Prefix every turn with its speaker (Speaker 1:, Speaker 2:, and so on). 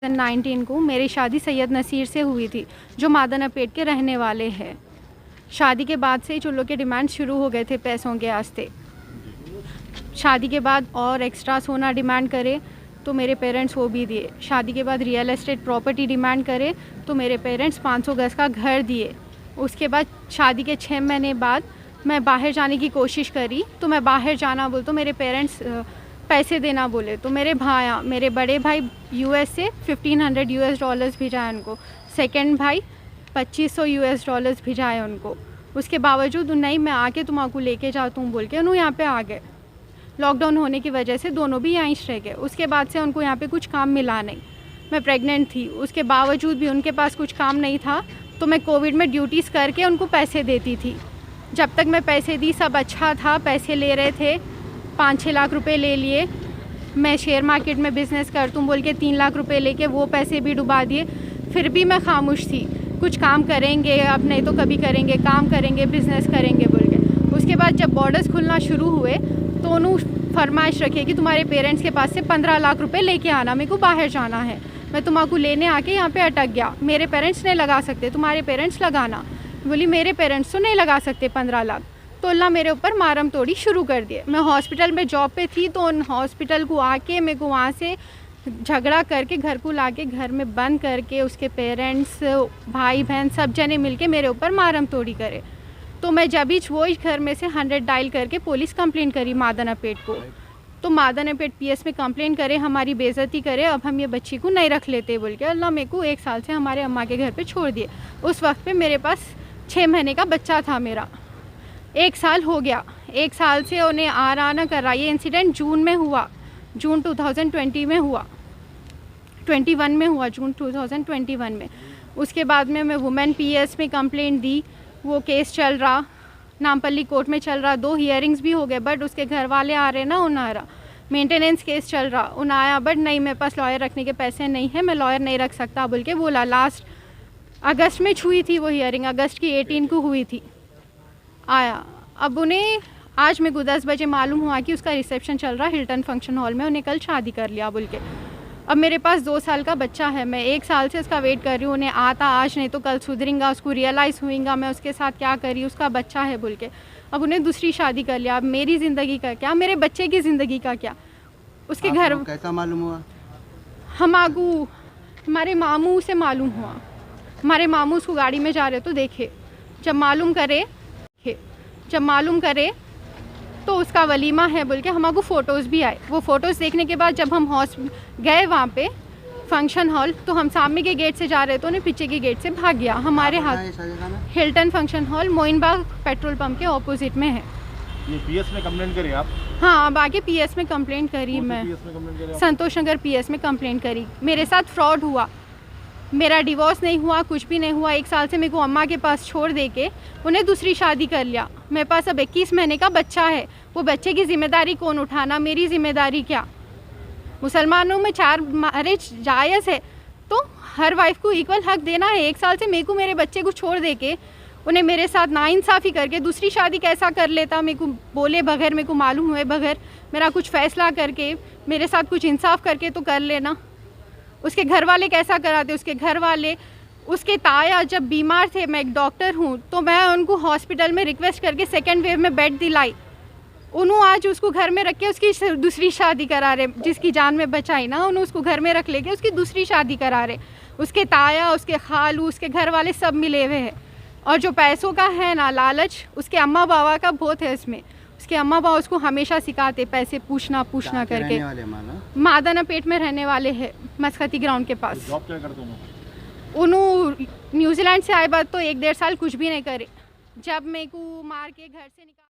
Speaker 1: 2019 को मेरी शादी सैयद नसीर से हुई थी, जो मादनापेट के रहने वाले हैं। शादी के बाद से ही चुल्लों के डिमांड शुरू हो गए थे पैसों के वास्ते। शादी के बाद और एक्स्ट्रा सोना डिमांड करे तो मेरे पेरेंट्स वो भी दिए। शादी के बाद रियल एस्टेट प्रॉपर्टी डिमांड करे तो मेरे पेरेंट्स 500 गज का घर दिए। उसके बाद शादी के 6 महीने बाद मैं बाहर जाने की कोशिश करी तो मैं बाहर जाना बोल तो मेरे पेरेंट्स पैसे देना बोले। तो मेरे बड़े भाई यूएस से $1500 भिजाए उनको, सेकंड भाई $2500 भिजाए उनको। उसके बावजूद नहीं, मैं आके तुम्हारा लेके जाता हूँ बोल के उन्होंने यहाँ पे आ गए। लॉकडाउन होने की वजह से दोनों भी यहीं रह गए। उसके बाद से उनको यहाँ पे कुछ काम मिला नहीं। मैं प्रेग्नेंट थी, उसके बावजूद भी उनके पास कुछ काम नहीं था तो मैं कोविड में ड्यूटीज़ करके उनको पैसे देती थी। जब तक मैं पैसे दी सब अच्छा था, पैसे ले रहे थे, 5-6 लाख रुपए ले लिए। मैं शेयर मार्केट में बिज़नेस कर दूँ बोल के 3 लाख रुपए लेके वो पैसे भी डुबा दिए। फिर भी मैं खामोश थी, कुछ काम करेंगे अब नहीं तो कभी करेंगे, काम करेंगे, बिज़नेस करेंगे बोल के। उसके बाद जब बॉर्डर्स खुलना शुरू हुए तो उन्होंने फरमाइश रखी कि तुम्हारे पेरेंट्स के पास से 15 लाख रुपए लेके आना, मेरे को बाहर जाना है। मैं तुम्हारा लेने आके यहाँ पे अटक गया। मेरे पेरेंट्स नहीं लगा सकते, तुम्हारे पेरेंट्स लगाना। बोली मेरे पेरेंट्स तो नहीं लगा सकते 15 लाख। तो अल्लाह मेरे ऊपर मारम तोड़ी शुरू कर दिए। मैं हॉस्पिटल में जॉब पे थी तो उन हॉस्पिटल को आके मेरे को वहाँ से झगड़ा करके घर को लाके घर में बंद करके उसके पेरेंट्स, भाई बहन सब जने मिलके मेरे ऊपर मारम तोड़ी करे। तो मैं जब ही वो घर में से 100 डायल करके पुलिस कंप्लेंट करी मादनापेट को। तो मादनापेट पीएस में कंप्लेंट करे, हमारी बेइज्जती करे, अब हम ये बच्ची को नहीं रख लेते बोल के अल्लाह मेरे को 1 साल से हमारे अम्मा के घर पे छोड़ दिए। उस वक्त पे मेरे पास 6 महीने का बच्चा था मेरा। 1 साल हो गया, 1 साल से उन्हें आना कर रहा। ये इंसिडेंट जून में हुआ, जून 2020 में हुआ, 21 में हुआ, जून 2021 में। उसके बाद में मैं वुमेन पीएस में कंप्लेंट दी, वो केस चल रहा, नामपल्ली कोर्ट में चल रहा। 2 हियरिंग्स भी हो गए बट उसके घर वाले आ रहे ना, उन्हारा मेंटेनेंस केस चल रहा, उन आया बट नहीं मेरे पास लॉयर रखने के पैसे नहीं है, मैं लॉयर नहीं रख सकता बोल के बोला। लास्ट अगस्त में हुई थी वो हियरिंग, अगस्त की 18 को हुई थी। आया, अब उन्हें आज मेरे को 10 बजे मालूम हुआ कि उसका रिसेप्शन चल रहा हिल्टन फंक्शन हॉल में, उन्हें कल शादी कर लिया बोल के। अब मेरे पास 2 साल का बच्चा है, मैं 1 साल से उसका वेट कर रही हूँ। उन्हें आता आज नहीं तो कल सुधरेगा, उसको रियलाइज़ हुएगा मैं उसके साथ क्या करी, उसका बच्चा है बोल के। अब उन्हें दूसरी शादी कर लिया। अब मेरी ज़िंदगी का क्या, मेरे बच्चे की ज़िंदगी का क्या। उसके घर
Speaker 2: कैसा मालूम हुआ?
Speaker 1: हमारे मामू से मालूम हुआ। हमारे मामू उसको गाड़ी में जा रहे तो देखे, जब मालूम करे तो उसका वलीमा है बोल के हमारे फ़ोटोज़ भी आए। वो फ़ोटोज़ देखने के बाद जब हम गए वहाँ पे फंक्शन हॉल तो हम सामने के गेट से जा रहे तो उन्हें पीछे के गेट से भाग गया। हमारे हाथ Hilton function hall Moinbagh petrol pump के ऑपोजिट में है।
Speaker 3: ये पीएस में कंप्लेंट करी आप?
Speaker 1: हाँ, अब आगे पीएस में कंप्लेंट करी मैं, संतोष नगर पीएस में कंप्लेंट करी। मेरे साथ फ्रॉड हुआ, मेरा डिवोर्स नहीं हुआ, कुछ भी नहीं हुआ। 1 साल से मेरे को अम्मा के पास छोड़ दे के उन्हें दूसरी शादी कर लिया। मेरे पास अब 21 महीने का बच्चा है, वो बच्चे की जिम्मेदारी कौन उठाना, मेरी जिम्मेदारी क्या। मुसलमानों में 4 मैरिज जायज़ है तो हर वाइफ को इक्वल हक देना है। 1 साल से मेरे को मेरे बच्चे को छोड़ दे के उन्हें मेरे साथ नाइंसाफ़ी करके दूसरी शादी कैसा कर लेता, मेरे को बोले बगैर, मेरे को मालूम हुए बगैर, मेरा कुछ फ़ैसला करके मेरे साथ कुछ इंसाफ करके तो कर लेना। उसके घर वाले कैसा कराते, उसके घर वाले, उसके ताया जब बीमार थे, मैं एक डॉक्टर हूँ तो मैं उनको हॉस्पिटल में रिक्वेस्ट करके 2nd वेव में बेड दिलाई। उन्होंने आज उसको घर में रख के उसकी दूसरी शादी करा रहे, जिसकी जान में बचाई ना, उन्होंने उसको घर में रख लेके उसकी दूसरी शादी करा रहे। उसके ताया, उसके खालू, उसके घर वाले सब मिले हुए हैं। और जो पैसों का है ना लालच, उसके अम्मा बाबा का बहुत है इसमें। उसके अम्मा बाबा उसको हमेशा सिखाते पैसे पूछना करके। मादनापेट में रहने वाले हैं, मस्कती ग्राउंड के पास।
Speaker 3: जॉब क्या करते हो?
Speaker 1: उन्होंने न्यूजीलैंड से आए बाद तो 1-1.5 साल कुछ भी नहीं करे। जब मेरे को मार के घर से निकाल